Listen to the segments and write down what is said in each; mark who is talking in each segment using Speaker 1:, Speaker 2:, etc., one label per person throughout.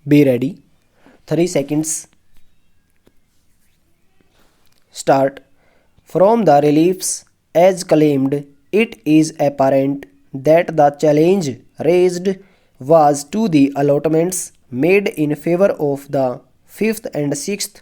Speaker 1: Be ready. 3 seconds. Start. From the reliefs as claimed, it is apparent that the challenge raised was to the allotments made in favor of the 5th and 6th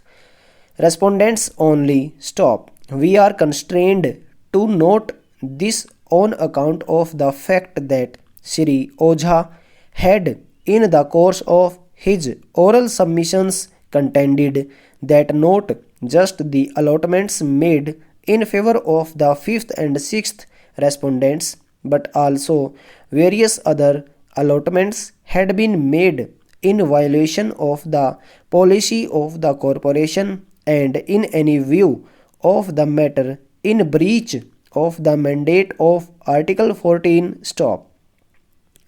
Speaker 1: respondents only. Stop. We are constrained to note this on account of the fact that Sri Ojha had, in the course of his oral submissions, contended that not just the allotments made in favor of the 5th and 6th respondents, but also various other allotments had been made in violation of the policy of the corporation and in any view of the matter in breach of the mandate of Article 14. Stop.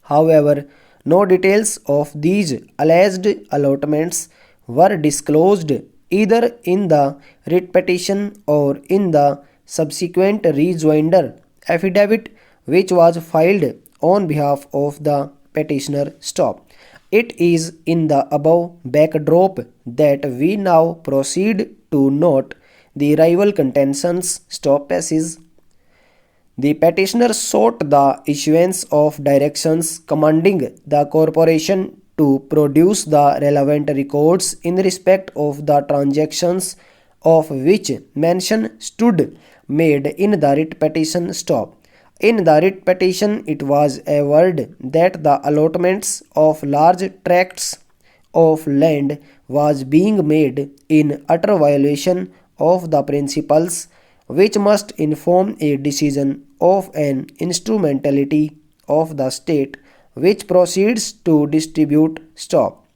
Speaker 1: However, no details of these alleged allotments were disclosed either in the writ petition or in the subsequent rejoinder affidavit which was filed on behalf of the petitioner. Stop. It is in the above backdrop that we now proceed to note the rival contentions. Stop passage. The petitioner sought the issuance of directions commanding the corporation to produce the relevant records in respect of the transactions of which mention stood made in the writ petition. Stop. In the writ petition, it was averred that the allotments of large tracts of land was being made in utter violation of the principles which must inform a decision of an instrumentality of the state which proceeds to distribute. Stop.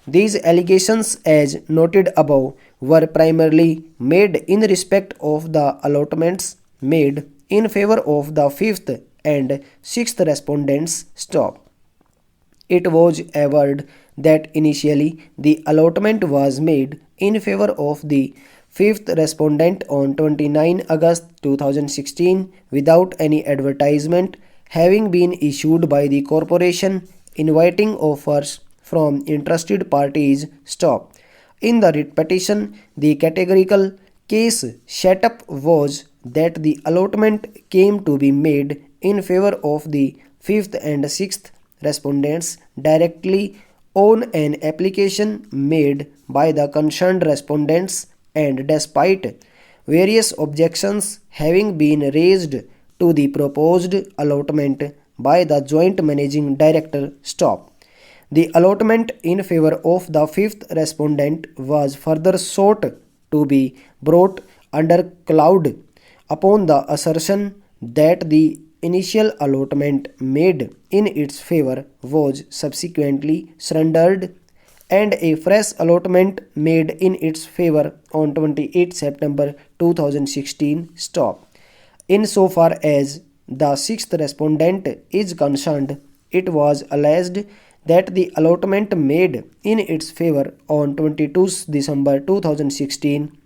Speaker 1: These allegations, as noted above, were primarily made in respect of the allotments made in favor of the 5th and 6th respondents. Stop. It was averred that initially the allotment was made in favor of the 5th respondent on 29 August 2016 without any advertisement having been issued by the corporation inviting offers from interested parties. Stop. In the writ petition, the categorical case set up was that the allotment came to be made in favor of the 5th and 6th respondents directly on an application made by the concerned respondents, and despite various objections having been raised to the proposed allotment by the joint managing director. Stop. The allotment in favor of the 5th respondent was further sought to be brought under cloud upon the assertion that the initial allotment made in its favor was subsequently surrendered and a fresh allotment made in its favor on 28 September 2016. Stop. Insofar as the 6th respondent is concerned, it was alleged that the allotment made in its favor on 22 December 2016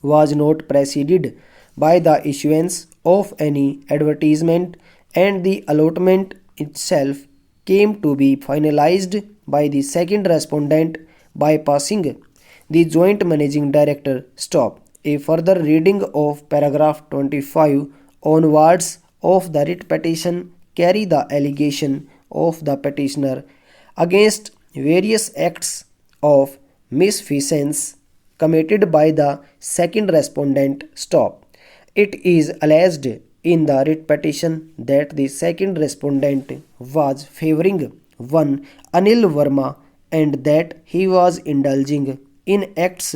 Speaker 1: was not preceded by the issuance of any advertisement, and the allotment itself came to be finalized by the second respondent by passing the joint managing director. Stop. A further reading of paragraph 25 onwards of the writ petition carry the allegation of the petitioner against various acts of misfeasance committed by the second respondent. Stop. It is alleged in the writ petition that the second respondent was favoring one Anil Verma and that he was indulging in acts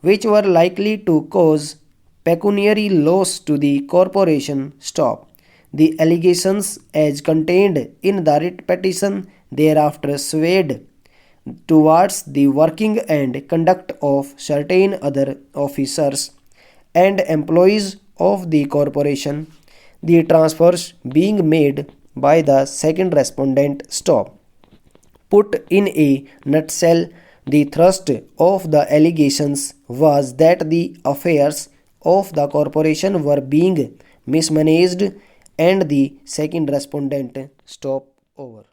Speaker 1: which were likely to cause pecuniary loss to the corporation. Stop. The allegations as contained in the writ petition thereafter swayed towards the working and conduct of certain other officers and employees of the corporation, the transfers being made by the second respondent. Stop. Put in a nutshell, the thrust of the allegations was that the affairs of the corporation were being mismanaged and the second respondent. Stop. Over.